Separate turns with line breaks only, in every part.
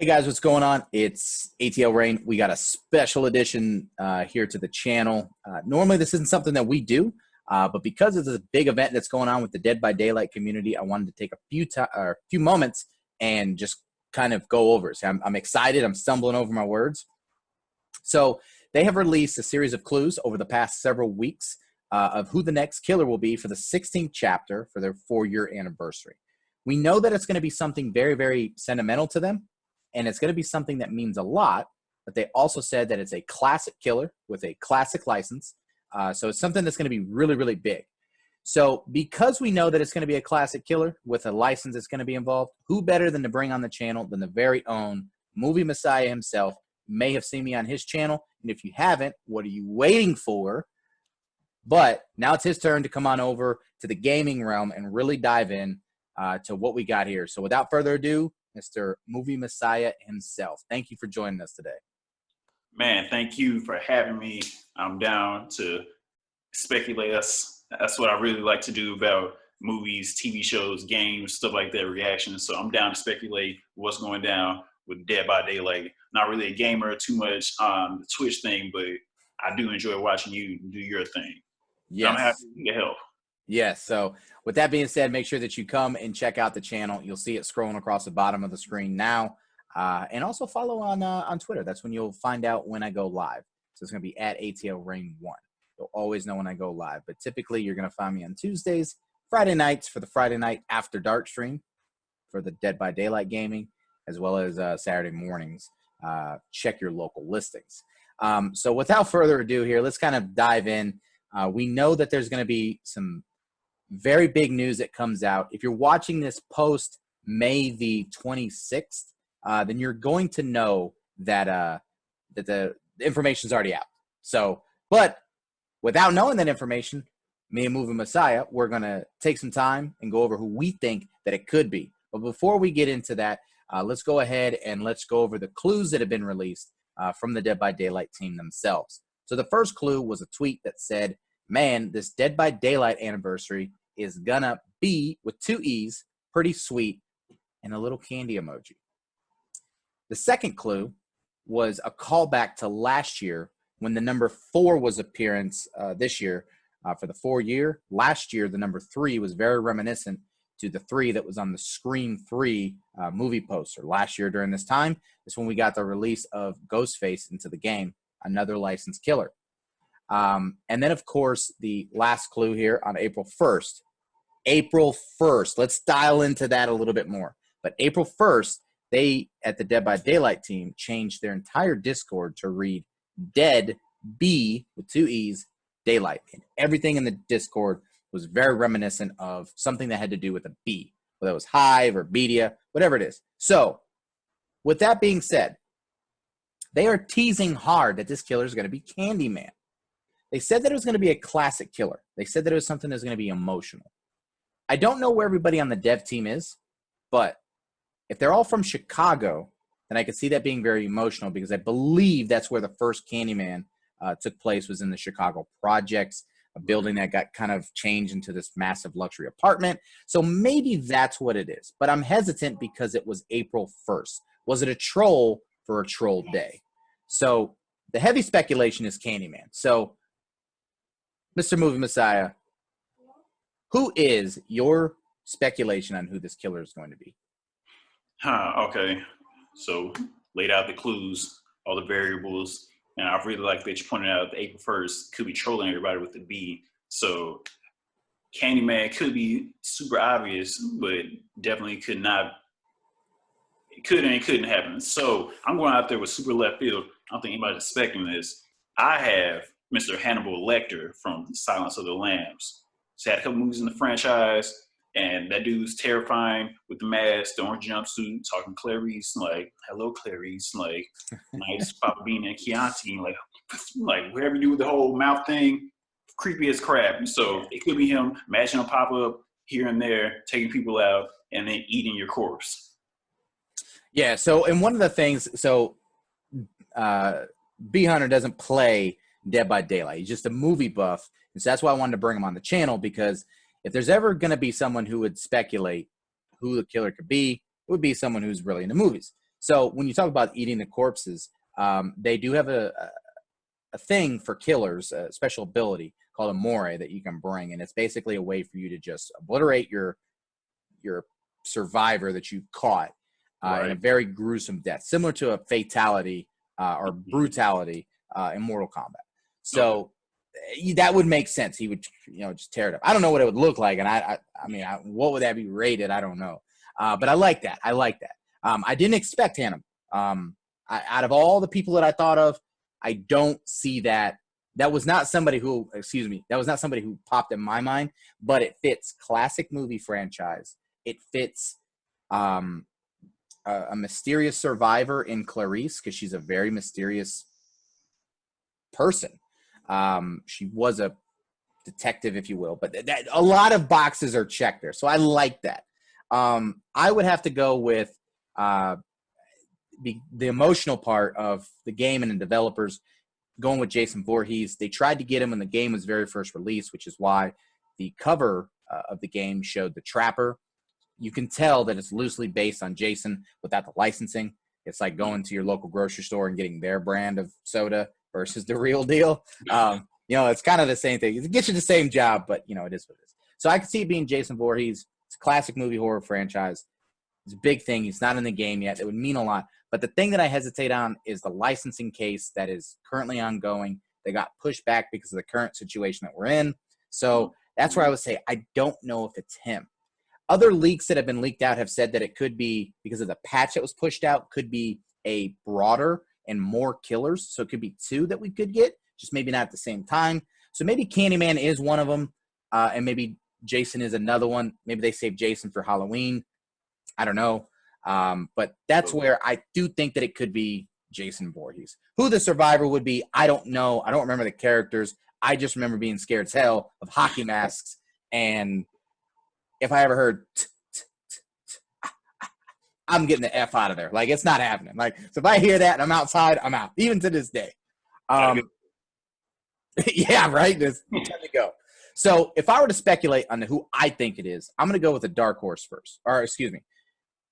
Hey guys, what's going on? It's ATL Rain. We got a special edition here to the channel. Normally, this isn't something that we do, but because of this big event that's going on with the Dead by Daylight community, I wanted to take a few moments and just kind of go over it. So I'm excited. I'm stumbling over my words. So they have released a series of clues over the past several weeks of who the next killer will be for the 16th chapter for their 4-year anniversary. We know that it's going to be something very, very sentimental to them. And it's going to be something that means a lot, but they also said that it's a classic killer with a classic license. So it's something that's going to be really, really big. So because we know that it's going to be a classic killer with a license that's going to be involved, who better than to bring on the channel than the very own Movie Messiah himself? You may have seen me on his channel. And if you haven't, what are you waiting for? But now it's his turn to come on over to the gaming realm and really dive in to what we got here. So without further ado, Mr. Movie Messiah himself. Thank you for joining us today.
Man, thank you for having me. I'm down to speculate. That's what I really like to do about movies, TV shows, games, stuff like that, reactions. So I'm down to speculate what's going down with Dead by Daylight. Not really a gamer too much on the Twitch thing, but I do enjoy watching you do your thing.
Yes.
I'm happy to get help.
Yes. So with that being said, make sure that you come and check out the channel. You'll see it scrolling across the bottom of the screen now. And also follow on Twitter. That's when you'll find out when I go live. So it's going to be at ATL Rain 1. You'll always know when I go live. But typically you're going to find me on Tuesdays, Friday nights for the Friday night after dark stream for the Dead by Daylight gaming, as well as Saturday mornings. Check your local listings. So without further ado here, let's kind of dive in. We know that there's going to be some very big news that comes out. If you're watching this post May the 26th, then you're going to know that that the information is already out. So, but without knowing that information, me and Movie Messiah, we're going to take some time and go over who we think that it could be. But before we get into that, let's go ahead and let's go over the clues that have been released from the Dead by Daylight team themselves. So the first clue was a tweet that said, man, this Dead by Daylight anniversary is gonna be, with 2 E's, pretty sweet, and a little candy emoji. The second clue was a callback to last year when the number 4 was appearance this year for the 4-year. Last year, the number 3 was very reminiscent to the 3 that was on the Scream 3 movie poster. Last year during this time is when we got the release of Ghostface into the game, another licensed killer. And then, of course, the last clue here on April 1st. April 1st. Let's dial into that a little bit more. But April 1st, they, at the Dead by Daylight team, changed their entire Discord to read Dead B with 2 E's, Daylight. And everything in the Discord was very reminiscent of something that had to do with a B, whether it was Hive or Media, whatever it is. So, with that being said, they are teasing hard that this killer is going to be Candyman. They said that it was going to be a classic killer. They said that it was something that's going to be emotional. I don't know where everybody on the dev team is, but if they're all from Chicago, then I could see that being very emotional because I believe that's where the first Candyman took place, was in the Chicago projects, a building that got kind of changed into this massive luxury apartment. So maybe that's what it is. But I'm hesitant because it was April 1st. Was it a troll for a troll day? So the heavy speculation is Candyman. So, Mr. Movie Messiah, who is your speculation on who this killer is going to be?
Okay. So laid out the clues, all the variables, and I really like that you pointed out that April 1st could be trolling everybody with the B. So Candyman could be super obvious, but definitely could not. It could and it couldn't happen. So I'm going out there with super left field. I don't think anybody's expecting this. I have Mr. Hannibal Lecter from Silence of the Lambs. He's had a couple movies in the franchise, and that dude's terrifying with the mask, the orange jumpsuit, talking Clarice, like, hello, Clarice, like, nice Papa Bean and Chianti, like whatever you do with the whole mouth thing, creepy as crap. So it could be him. Imagine him pop up here and there, taking people out, and then eating your corpse.
Yeah, so, and one of the things, so B Hunter doesn't play Dead by Daylight. He's just a movie buff. And so that's why I wanted to bring him on the channel, because if there's ever going to be someone who would speculate who the killer could be, it would be someone who's really into movies. So when you talk about eating the corpses, they do have a thing for killers, a special ability called a more that you can bring, and it's basically a way for you to just obliterate your survivor that you caught in a very gruesome death, similar to a fatality or brutality in Mortal Kombat. So that would make sense. He would, just tear it up. I don't know what it would look like, and I mean, what would that be rated? I don't know. But I like that. I didn't expect Hannibal. Out of all the people that I thought of, I don't see that. That was not somebody who popped in my mind, but it fits classic movie franchise. It fits a mysterious survivor in Clarice, because she's a very mysterious person. She was a detective, if you will, but a lot of boxes are checked there. So I like that. I would have to go with the emotional part of the game and the developers going with Jason Voorhees. They tried to get him when the game was very first released, which is why the cover of the game showed the Trapper. You can tell that it's loosely based on Jason without the licensing. It's like going to your local grocery store and getting their brand of soda versus the real deal. It's kind of the same thing. It gets you the same job, but, it is what it is. So I can see it being Jason Voorhees. It's a classic movie horror franchise. It's a big thing. He's not in the game yet. It would mean a lot. But the thing that I hesitate on is the licensing case that is currently ongoing. They got pushed back because of the current situation that we're in. So that's where I would say I don't know if it's him. Other leaks that have been leaked out have said that it could be, because of the patch that was pushed out, could be a broader and more killers. So it could be 2 that we could get, just maybe not at the same time. So maybe Candyman is one of them, and maybe Jason is another one. Maybe they saved Jason for Halloween. I don't know. But that's where I do think that it could be Jason Voorhees. Who the survivor would be, I don't know. I don't remember the characters. I just remember being scared as hell of hockey masks. And if I ever heard, I'm getting the F out of there. Like, it's not happening. Like, so if I hear that and I'm outside, I'm out, even to this day. Yeah, right? There's time to go. So if I were to speculate on who I think it is, I'm going to go with the dark horse first. Or, excuse me.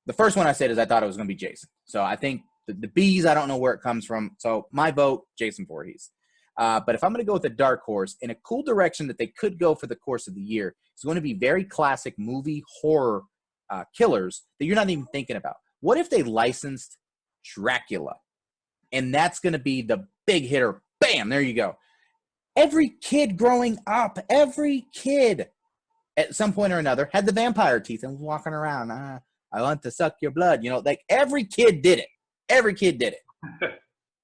The first one I said is I thought it was going to be Jason. So I think the bees, I don't know where it comes from. So my vote, Jason Voorhees. But if I'm going to go with the dark horse, in a cool direction that they could go for the course of the year, it's going to be very classic movie horror killers that you're not even thinking about. What if they licensed Dracula? And that's going to be the big hitter. Bam, there you go. Every kid growing up, every kid at some point or another had the vampire teeth and was walking around. I want to suck your blood. Like every kid did it. Every kid did it.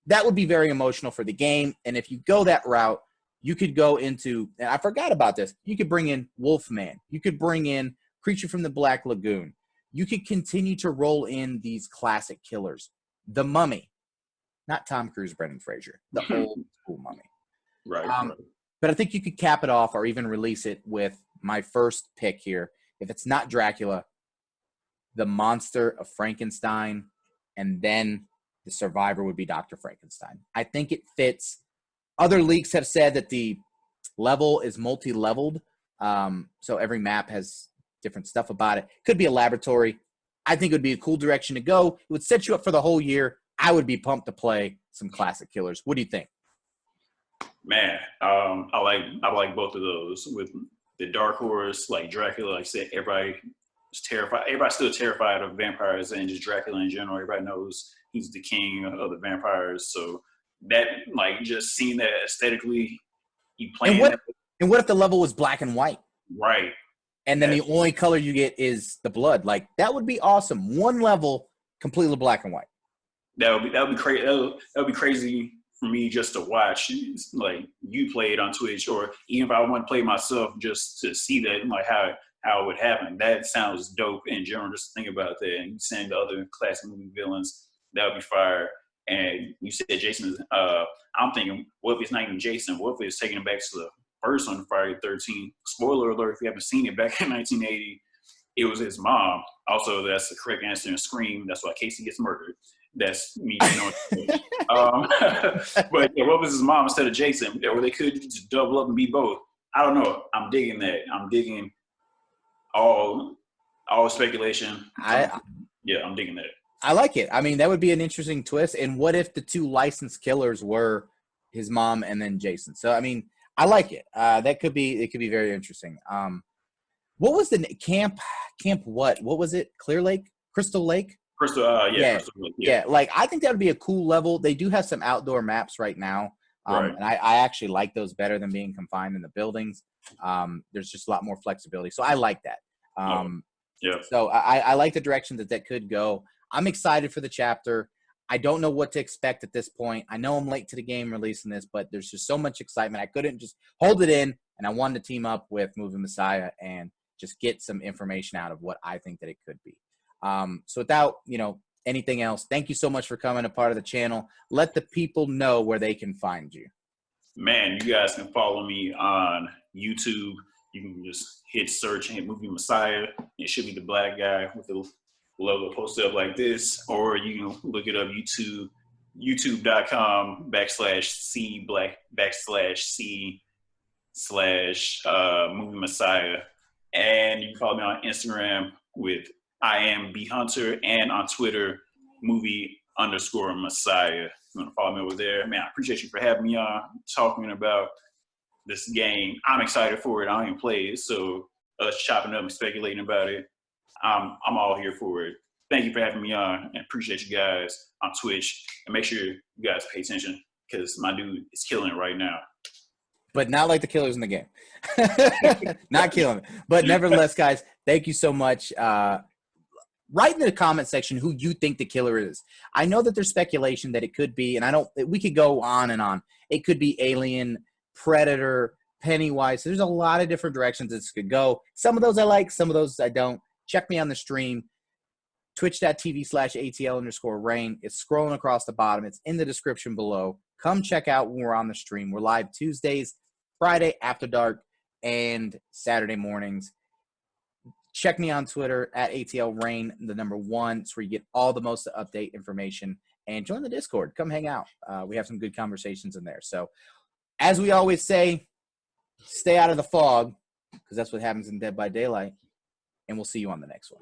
That would be very emotional for the game. And if you go that route, you could go into, and I forgot about this, you could bring in Wolfman. You could bring in Creature from the Black Lagoon. You could continue to roll in these classic killers. The Mummy. Not Tom Cruise, Brendan Fraser. The old school Mummy.
Right.
But I think you could cap it off or even release it with my first pick here. If it's not Dracula, the Monster of Frankenstein, and then the survivor would be Dr. Frankenstein. I think it fits. Other leaks have said that the level is multi-leveled, so every map has different stuff about it. Could be a laboratory. I think it would be a cool direction to go. It would set you up for the whole year. I would be pumped to play some classic killers. What do you think?
Man, I like both of those. With the dark horse, like Dracula, like I said, everybody is terrified. Everybody's still terrified of vampires and just Dracula in general. Everybody knows he's the king of the vampires. So that, like, just seeing that aesthetically, you playing.
And what if the level was black and white?
Right.
And then the only color you get is the blood. Like, that would be awesome. One level, completely black and white.
That would be crazy. That would be crazy for me just to watch, like, you play it on Twitch, or even if I want to play myself, just to see that, like, how it would happen. That sounds dope in general. Just to think about that, and saying the other classic movie villains, that would be fire. And you said Jason. I'm thinking, what if it's not even Jason? What if it's taking it back to the first one, Friday the 13th? Spoiler alert: if you haven't seen it, back in 1980, it was his mom. Also, that's the correct answer in Scream. That's why Casey gets murdered. That's me knowing. But yeah, what was his mom instead of Jason? Or they could just double up and be both. I don't know. I'm digging that. I'm digging all speculation. I'm digging that.
I like it. I mean, that would be an interesting twist. And what if the two licensed killers were his mom and then Jason? So, I mean, I like it. That could be, it could be very interesting. What was the camp? Camp what? What was it? Clear Lake? Crystal Lake?
Crystal, yeah,
Yeah.
Crystal, yeah,
Yeah. Like, I think that would be a cool level. They do have some outdoor maps right now.
right,
And I actually like those better than being confined in the buildings. There's just a lot more flexibility. So I like that.
oh, yeah,
So I like the direction that that could go. I'm excited for the chapter. I don't know what to expect at this point. I know I'm late to the game releasing this, but there's just so much excitement. I couldn't just hold it in, and I wanted to team up with Movie Messiah and just get some information out of what I think that it could be. So without, anything else, thank you so much for coming a part of the channel. Let the people know where they can find you.
man, you guys can follow me on YouTube. You can just hit search and hit Movie Messiah. It should be the black guy with the logo posted up like this, or you can look it up youtube.com/c/movie Messiah. And you can follow me on Instagram with I am B Hunter, and on Twitter, movie_Messiah. You want to follow me over there? Man, I appreciate you for having me on, talking about this game. I'm excited for it. I don't even play it, so us chopping up and speculating about it, I'm all here for it. Thank you for having me on, and appreciate you guys on Twitch. And make sure you guys pay attention, because my dude is killing it right now.
But not like the killers in the game. Not killing it. But nevertheless, guys, thank you so much. Write in the comment section who you think the killer is. I know that there's speculation that it could be, and we could go on and on. It could be Alien, Predator, Pennywise. There's a lot of different directions this could go. Some of those I like, some of those I don't. Check me on the stream, twitch.tv/ATL_rain. It's scrolling across the bottom. It's in the description below. Come check out when we're on the stream. We're live Tuesdays, Friday after dark, and Saturday mornings. Check me on Twitter @ATLRain, the number 1. It's where you get all the most update information. And join the Discord. Come hang out. We have some good conversations in there. So, as we always say, stay out of the fog, because that's what happens in Dead by Daylight. And we'll see you on the next one.